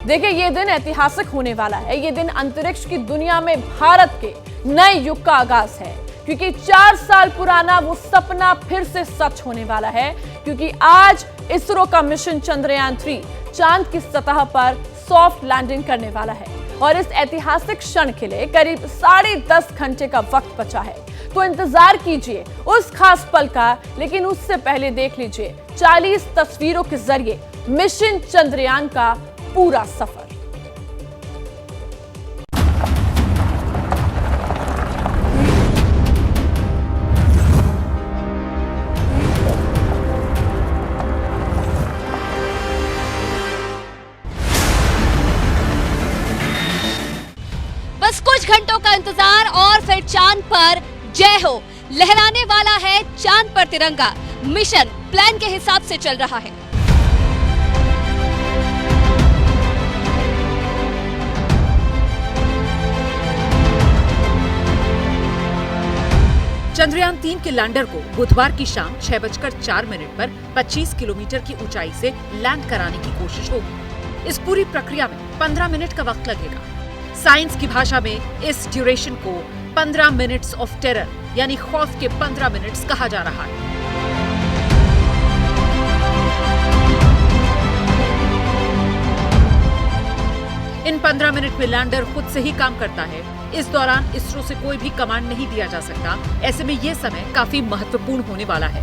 देखिए, ये दिन ऐतिहासिक होने वाला है। ये दिन अंतरिक्ष की दुनिया में भारत के नए युग का आगाज है, क्योंकि 4 साल पुराना वो सपना फिर से सच होने वाला है। क्योंकि आज इसरो का मिशन चंद्रयान 3 चांद की सतह पर सॉफ्ट लैंडिंग करने वाला है और इस ऐतिहासिक क्षण के लिए करीब 10.5 घंटे का वक्त बचा है। तो इंतजार कीजिए उस खास पल का, लेकिन उससे पहले देख लीजिए 40 तस्वीरों के जरिए मिशन चंद्रयान का पूरा सफर। बस कुछ घंटों का इंतजार और फिर चांद पर जय हो। लहराने वाला है चांद पर तिरंगा। मिशन प्लान के हिसाब से चल रहा है। चंद्रयान 3 के लैंडर को बुधवार की शाम 6:04 पर 25 किलोमीटर की ऊंचाई से लैंड कराने की कोशिश होगी। इस पूरी प्रक्रिया में 15 मिनट का वक्त लगेगा। साइंस की भाषा में इस ड्यूरेशन को 15 मिनट्स ऑफ टेरर यानी खौफ के 15 मिनट्स कहा जा रहा है। इन 15 मिनट में लैंडर खुद से ही काम करता है। इस दौरान इसरो से कोई भी कमांड नहीं दिया जा सकता। ऐसे में यह समय काफी महत्वपूर्ण होने वाला है।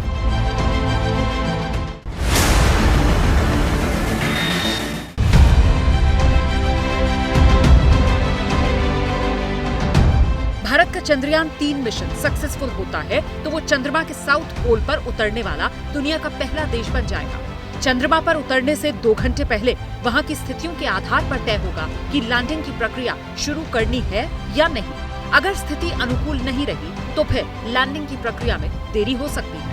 भारत का चंद्रयान 3 मिशन सक्सेसफुल होता है तो वो चंद्रमा के साउथ पोल पर उतरने वाला दुनिया का पहला देश बन जाएगा। चंद्रमा पर उतरने से 2 घंटे पहले वहां की स्थितियों के आधार पर तय होगा कि लैंडिंग की प्रक्रिया शुरू करनी है या नहीं। अगर स्थिति अनुकूल नहीं रही तो फिर लैंडिंग की प्रक्रिया में देरी हो सकती है।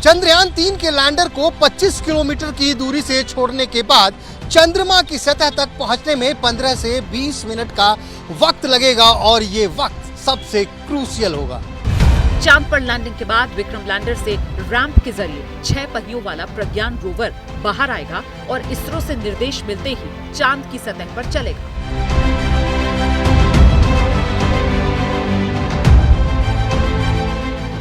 चंद्रयान 3 के लैंडर को 25 किलोमीटर की दूरी से छोड़ने के बाद चंद्रमा की सतह तक पहुंचने में 15 से 20 मिनट का वक्त लगेगा और ये वक्त सबसे क्रूशियल होगा। चांद पर लैंडिंग के बाद विक्रम लैंडर से रैंप के जरिए 6 पहियों वाला प्रज्ञान रोवर बाहर आएगा और इसरो से निर्देश मिलते ही चांद की सतह पर चलेगा।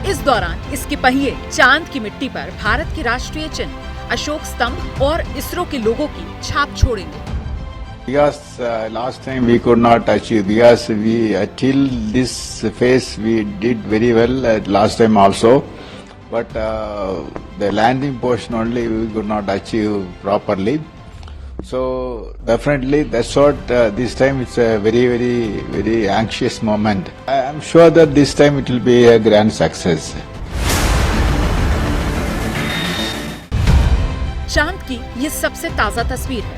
इस दौरान इसके पहिए चांद की मिट्टी पर भारत के राष्ट्रीय चिन्ह अशोक स्तंभ और इसरो के लोगों की छाप छोड़ेंगे। Because last time we could not achieve, because we till this phase we did very well last time also, but the landing portion only we could not achieve properly. So definitely that's what this time it's a very anxious moment. I am sure that this time it will be a grand success. चांद की ये सबसे ताजा तस्वीर है।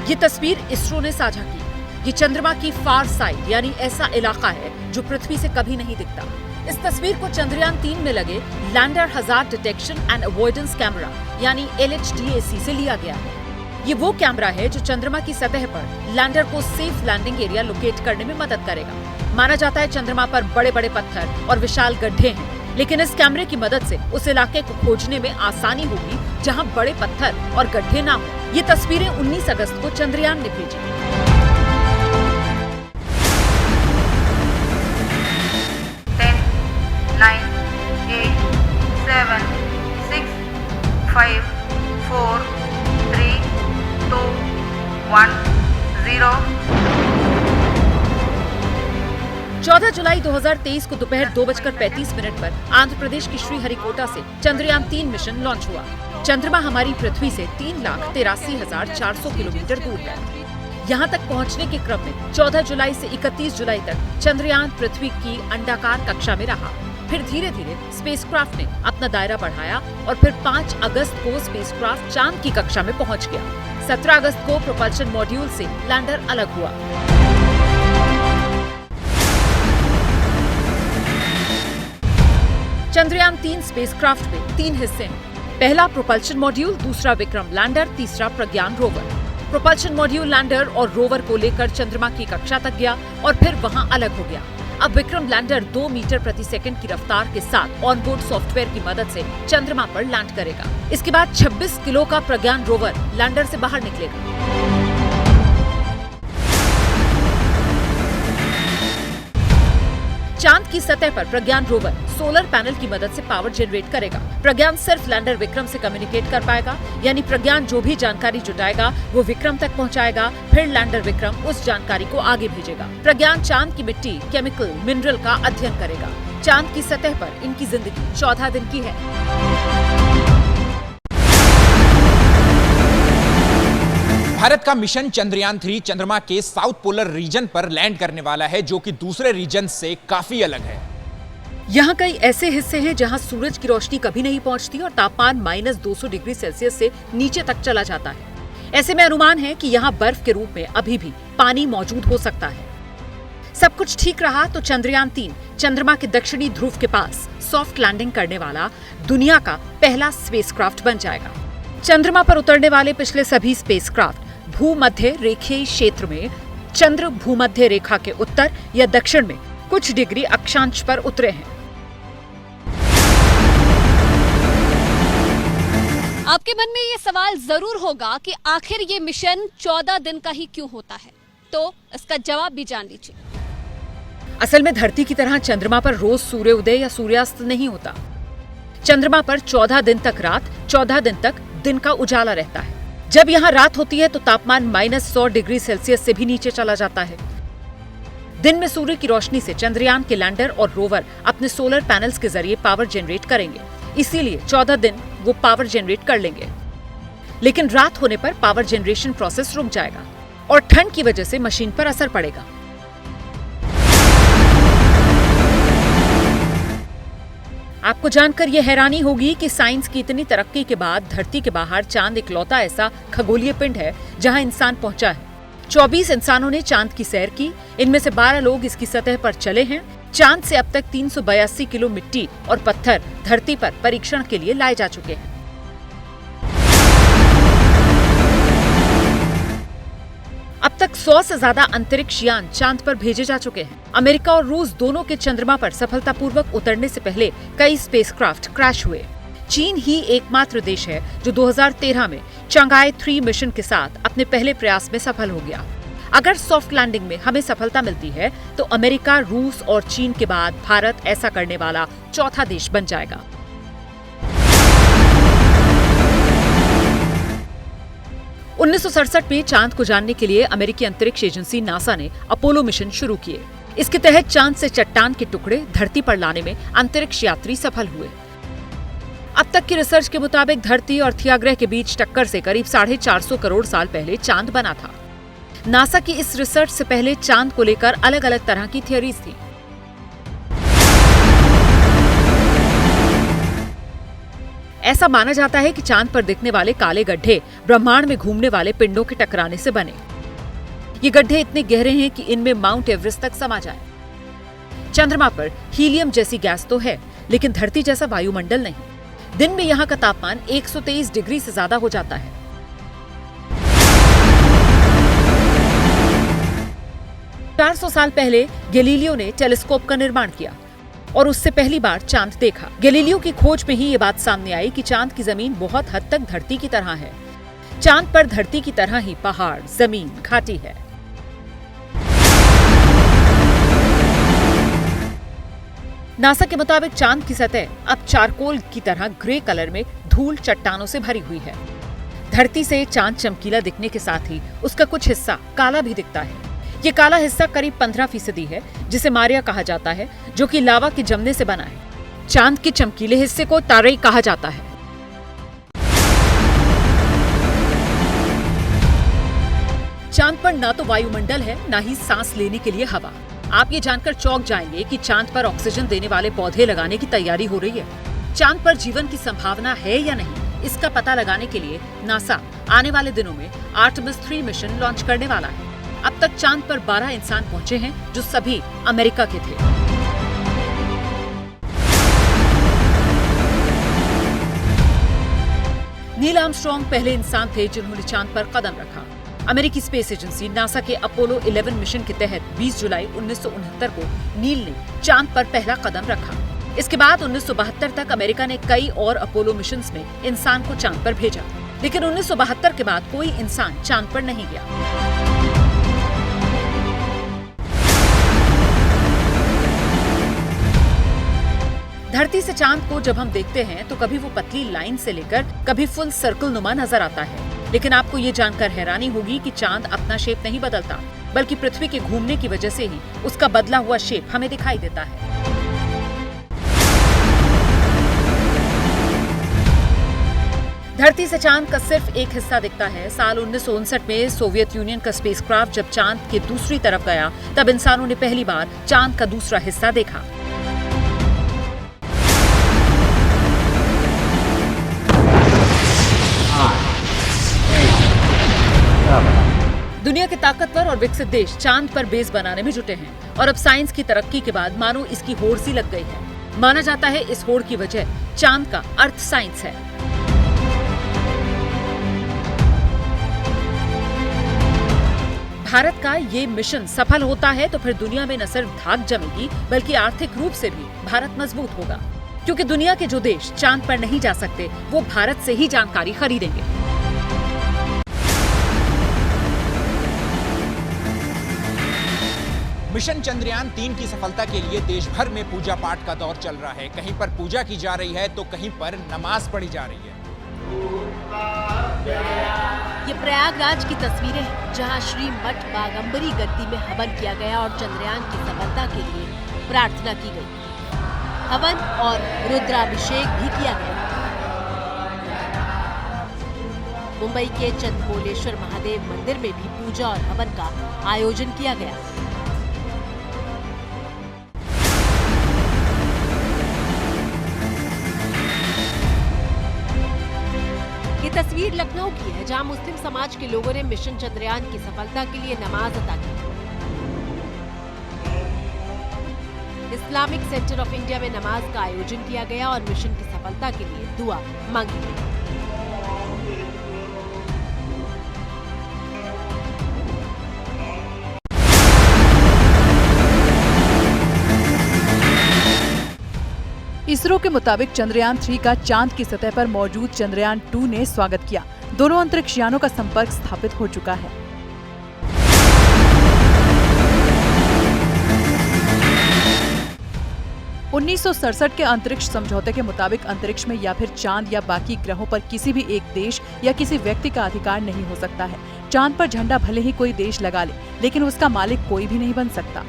ये तस्वीर इसरो ने साझा की। ये चंद्रमा की फार साइड यानी ऐसा इलाका है जो पृथ्वी से कभी नहीं दिखता। इस तस्वीर को चंद्रयान 3 में लगे lander hazard detection and avoidance camera यानी LHDAC से लिया गया है। ये वो कैमरा है जो चंद्रमा की सतह पर लैंडर को सेफ लैंडिंग एरिया लोकेट करने में मदद करेगा। माना जाता है चंद्रमा पर बड़े बड़े पत्थर और विशाल गड्ढे हैं, लेकिन इस कैमरे की मदद से उस इलाके को खोजने में आसानी होगी जहां बड़े पत्थर और गड्ढे ना हो। ये तस्वीरें 19 अगस्त को चंद्रयान ने भेजी। 10, 9, 8, 7, 6, 5, 4, 3, 2, 1, 0। 14 जुलाई 2023 को दोपहर 2:35 पर आंध्र प्रदेश की श्रीहरिकोटा से चंद्रयान 3 मिशन लॉन्च हुआ। चंद्रमा हमारी पृथ्वी से 3,83,400 किलोमीटर दूर है। यहाँ तक पहुँचने के क्रम में 14 जुलाई से 31 जुलाई तक चंद्रयान पृथ्वी की अंडाकार कक्षा में रहा। फिर धीरे धीरे स्पेसक्राफ्ट ने अपना दायरा बढ़ाया और फिर 5 अगस्त को स्पेसक्राफ्ट चांद की कक्षा में पहुँच गया। 17 अगस्त को प्रोपल्शन मॉड्यूल से लैंडर अलग हुआ। चंद्रयान 3 स्पेसक्राफ्ट में 3 हिस्से हैं। पहला प्रोपल्शन मॉड्यूल, दूसरा विक्रम लैंडर, तीसरा प्रज्ञान रोवर। प्रोपल्शन मॉड्यूल लैंडर और रोवर को लेकर चंद्रमा की कक्षा तक गया और फिर वहां अलग हो गया। अब विक्रम लैंडर 2 मीटर प्रति सेकंड की रफ्तार के साथ ऑनबोर्ड सॉफ्टवेयर की मदद से चंद्रमा पर लैंड करेगा। इसके बाद 26 किलो का प्रज्ञान रोवर लैंडर से बाहर निकलेगा। चांद की सतह पर प्रज्ञान रोवर सोलर पैनल की मदद से पावर जनरेट करेगा। प्रज्ञान सिर्फ लैंडर विक्रम से कम्युनिकेट कर पाएगा, यानी प्रज्ञान जो भी जानकारी जुटाएगा वो विक्रम तक पहुंचाएगा, फिर लैंडर विक्रम उस जानकारी को आगे भेजेगा। प्रज्ञान चांद की मिट्टी, केमिकल, मिनरल का अध्ययन करेगा। चांद की सतह पर इनकी जिंदगी 14 दिन की है। भारत का मिशन चंद्रयान 3 चंद्रमा के साउथ पोलर रीजन पर लैंड करने वाला है, जो कि दूसरे रीजन से काफी अलग है। यहाँ कई ऐसे हिस्से हैं जहाँ सूरज की रोशनी कभी नहीं पहुँचती और तापमान -200 डिग्री सेल्सियस से नीचे तक चला जाता है। ऐसे में अनुमान है कि यहाँ बर्फ के रूप में अभी भी पानी मौजूद हो सकता है। सब कुछ ठीक रहा तो चंद्रयान 3 चंद्रमा के दक्षिणी ध्रुव के पास सॉफ्ट लैंडिंग करने वाला दुनिया का पहला स्पेसक्राफ्ट बन जाएगा। चंद्रमा पर उतरने वाले पिछले सभी स्पेसक्राफ्ट भूमध्य रेखीय क्षेत्र में चंद्र भूमध्य रेखा के उत्तर या दक्षिण में कुछ डिग्री अक्षांश पर उतरे हैं। आपके मन में ये सवाल जरूर होगा कि आखिर ये मिशन 14 दिन का ही क्यों होता है, तो इसका जवाब भी जान लीजिए। असल में धरती की तरह चंद्रमा पर रोज सूर्योदय या सूर्यास्त नहीं होता। चंद्रमा पर 14 दिन तक रात, 14 दिन तक दिन का उजाला रहता है। जब यहाँ रात होती है तो तापमान -100 डिग्री सेल्सियस से भी नीचे चला जाता है। दिन में सूर्य की रोशनी से चंद्रयान के लैंडर और रोवर अपने सोलर पैनल्स के जरिए पावर जनरेट करेंगे, इसीलिए 14 दिन वो पावर जनरेट कर लेंगे। लेकिन रात होने पर पावर जनरेशन प्रोसेस रुक जाएगा और ठंड की वजह से मशीन पर असर पड़ेगा। आपको जानकर यह हैरानी होगी कि साइंस की इतनी तरक्की के बाद धरती के बाहर चांद इकलौता ऐसा खगोलीय पिंड है जहां इंसान पहुंचा है। 24 इंसानों ने चांद की सैर की, इनमें से 12 लोग इसकी सतह पर चले हैं। चांद से अब तक 382 किलो मिट्टी और पत्थर धरती पर परीक्षण के लिए लाए जा चुके हैं। अब तक 100 से ज्यादा अंतरिक्ष यान चांद पर भेजे जा चुके हैं। अमेरिका और रूस दोनों के चंद्रमा पर सफलतापूर्वक उतरने से पहले कई स्पेसक्राफ्ट क्रैश हुए। चीन ही एकमात्र देश है जो 2013 में चंगाई 3 मिशन के साथ अपने पहले प्रयास में सफल हो गया। अगर सॉफ्ट लैंडिंग में हमें सफलता मिलती है तो अमेरिका, रूस और चीन के बाद भारत ऐसा करने वाला चौथा देश बन जाएगा। उन्नीस 1967 में चांद को जानने के लिए अमेरिकी अंतरिक्ष एजेंसी नासा ने अपोलो मिशन शुरू किए। इसके तहत चांद से चट्टान के टुकड़े धरती पर लाने में अंतरिक्ष यात्री सफल हुए। अब तक की रिसर्च के मुताबिक धरती और थिया ग्रह के बीच टक्कर से करीब 450 करोड़ साल पहले चांद बना था। नासा की इस रिसर्च से पहले चांद को लेकर अलग अलग तरह की थियरीज थी। ऐसा माना जाता है कि चांद पर दिखने वाले काले गड्ढे ब्रह्मांड में घूमने वाले पिंडों के टकराने से बने। ये गड्ढे इतने गहरे हैं कि इनमें माउंट एवरेस्ट तक समा जाए। चंद्रमा पर हीलियम जैसी गैस तो है, लेकिन धरती जैसा वायुमंडल नहीं। दिन में यहाँ का तापमान 123 डिग्री से ज्यादा हो जाता है। चार 400 साल पहले गैलीलियो ने टेलीस्कोप का निर्माण किया और उससे पहली बार चांद देखा। गैलीलियो की खोज में ही ये बात सामने आई कि चांद की जमीन बहुत हद तक धरती की तरह है। चांद पर धरती की तरह ही पहाड़, जमीन, घाटी है। नासा के मुताबिक चांद की सतह अब चारकोल की तरह ग्रे कलर में धूल चट्टानों से भरी हुई है। धरती से चांद चमकीला दिखने के साथ ही उसका कुछ हिस्सा काला भी दिखता है। ये काला हिस्सा करीब 15% है, जिसे मारिया कहा जाता है, जो कि लावा के जमने से बना है। चांद के चमकीले हिस्से को तारई कहा जाता है। चांद पर ना तो वायुमंडल है, ना ही सांस लेने के लिए हवा। आप ये जानकर चौंक जाएंगे कि चांद पर ऑक्सीजन देने वाले पौधे लगाने की तैयारी हो रही है। चांद पर जीवन की संभावना है या नहीं, इसका पता लगाने के लिए नासा आने वाले दिनों में आर्टेमिस 3 मिशन लॉन्च करने वाला है। अब तक चांद पर 12 इंसान पहुंचे हैं, जो सभी अमेरिका के थे। नील आर्मस्ट्रॉन्ग पहले इंसान थे जिन्होंने चांद पर कदम रखा। अमेरिकी स्पेस एजेंसी नासा के अपोलो 11 मिशन के तहत 20 जुलाई 1969 को नील ने चांद पर पहला कदम रखा। इसके बाद 1972 तक अमेरिका ने कई और अपोलो मिशंस में इंसान को चांद पर भेजा, लेकिन 1972 के बाद कोई इंसान चांद पर नहीं गया। धरती से चांद को जब हम देखते हैं तो कभी वो पतली लाइन से लेकर कभी फुल सर्कल नुमा नजर आता है, लेकिन आपको ये जानकर हैरानी होगी कि चांद अपना शेप नहीं बदलता, बल्कि पृथ्वी के घूमने की वजह से ही उसका बदला हुआ शेप हमें दिखाई देता है। धरती से चांद का सिर्फ एक हिस्सा दिखता है। साल 1959 में सोवियत यूनियन का स्पेसक्राफ्ट जब चांद के दूसरी तरफ गया, तब इंसानों ने पहली बार चांद का दूसरा हिस्सा देखा। दुनिया के ताकतवर और विकसित देश चांद पर बेस बनाने में जुटे हैं और अब साइंस की तरक्की के बाद मानो इसकी होड़ सी लग गई है। माना जाता है इस होड़ की वजह चांद का अर्थ साइंस है। भारत का ये मिशन सफल होता है तो फिर दुनिया में न सिर्फ धाक जमेगी, बल्कि आर्थिक रूप से भी भारत मजबूत होगा, क्योंकि दुनिया के जो देश चांद पर नहीं जा सकते वो भारत से ही जानकारी खरीदेंगे। मिशन चंद्रयान 3 की सफलता के लिए देश भर में पूजा पाठ का दौर चल रहा है। कहीं पर पूजा की जा रही है तो कहीं पर नमाज पढ़ी जा रही है। ये प्रयागराज की तस्वीरें हैं, जहां श्री मठ बागंबरी गद्दी में हवन किया गया और चंद्रयान की सफलता के लिए प्रार्थना की गई। हवन और रुद्राभिषेक भी किया गया। मुंबई के चंद्रमौलेश्वर महादेव मंदिर में भी पूजा और हवन का आयोजन किया गया। ये तस्वीर लखनऊ की है, जहां मुस्लिम समाज के लोगों ने मिशन चंद्रयान की सफलता के लिए नमाज अदा की। इस्लामिक सेंटर ऑफ इंडिया में नमाज का आयोजन किया गया और मिशन की सफलता के लिए दुआ मांगी गई। इसरो के मुताबिक चंद्रयान 3 का चांद की सतह पर मौजूद चंद्रयान 2 ने स्वागत किया। दोनों अंतरिक्ष यानों का संपर्क स्थापित हो चुका है। उन्नीस के अंतरिक्ष समझौते के मुताबिक अंतरिक्ष में या फिर चांद या बाकी ग्रहों पर किसी भी एक देश या किसी व्यक्ति का अधिकार नहीं हो सकता है। चांद पर झंडा भले ही कोई देश लगा ले, लेकिन उसका मालिक कोई भी नहीं बन सकता।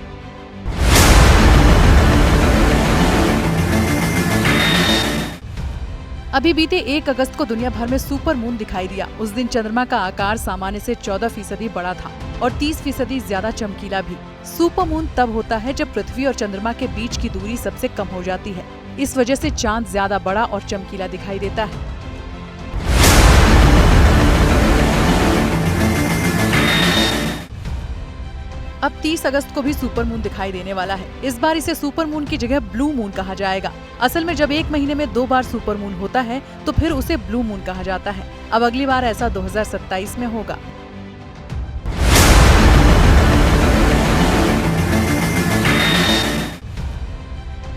अभी बीते 1 अगस्त को दुनिया भर में सुपर मून दिखाई दिया। उस दिन चंद्रमा का आकार सामान्य से 14% बड़ा था और 30% ज्यादा चमकीला भी। सुपर मून तब होता है जब पृथ्वी और चंद्रमा के बीच की दूरी सबसे कम हो जाती है। इस वजह से चांद ज्यादा बड़ा और चमकीला दिखाई देता है। अब 30 अगस्त को भी सुपर मून दिखाई देने वाला है। इस बार इसे सुपर मून की जगह ब्लू मून कहा जाएगा। असल में जब 1 महीने में 2 बार सुपर मून होता है तो फिर उसे ब्लू मून कहा जाता है। अब अगली बार ऐसा 2027 में होगा।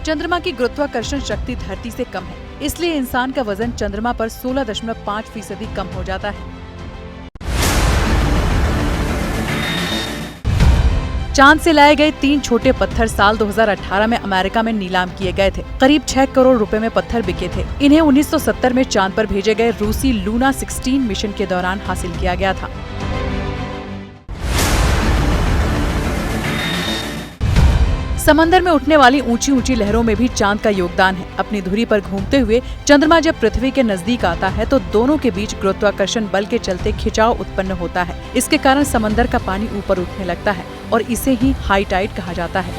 चंद्रमा की गुरुत्वाकर्षण शक्ति धरती से कम है, इसलिए इंसान का वजन चंद्रमा पर 16.5% कम हो जाता है। चांद से लाए गए 3 छोटे पत्थर साल 2018 में अमेरिका में नीलाम किए गए थे। करीब 6 करोड़ रुपए में पत्थर बिके थे। इन्हें 1970 में चांद पर भेजे गए रूसी लूना 16 मिशन के दौरान हासिल किया गया था। समंदर में उठने वाली ऊंची ऊंची लहरों में भी चांद का योगदान है। अपनी धुरी पर घूमते हुए चंद्रमा जब पृथ्वी के नजदीक आता है तो दोनों के बीच गुरुत्वाकर्षण बल के चलते खिंचाव उत्पन्न होता है। इसके कारण समंदर का पानी ऊपर उठने लगता है और इसे ही हाई टाइड कहा जाता है।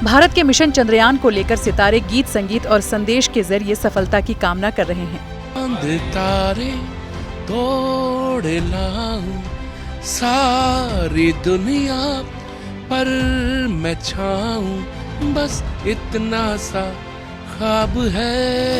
भारत के मिशन चंद्रयान को लेकर सितारे गीत संगीत और संदेश के जरिए सफलता की कामना कर रहे हैं। तारे तोड़ लाऊं सारी दुनिया पर मैं छाऊं, बस इतना सा ख्वाब है।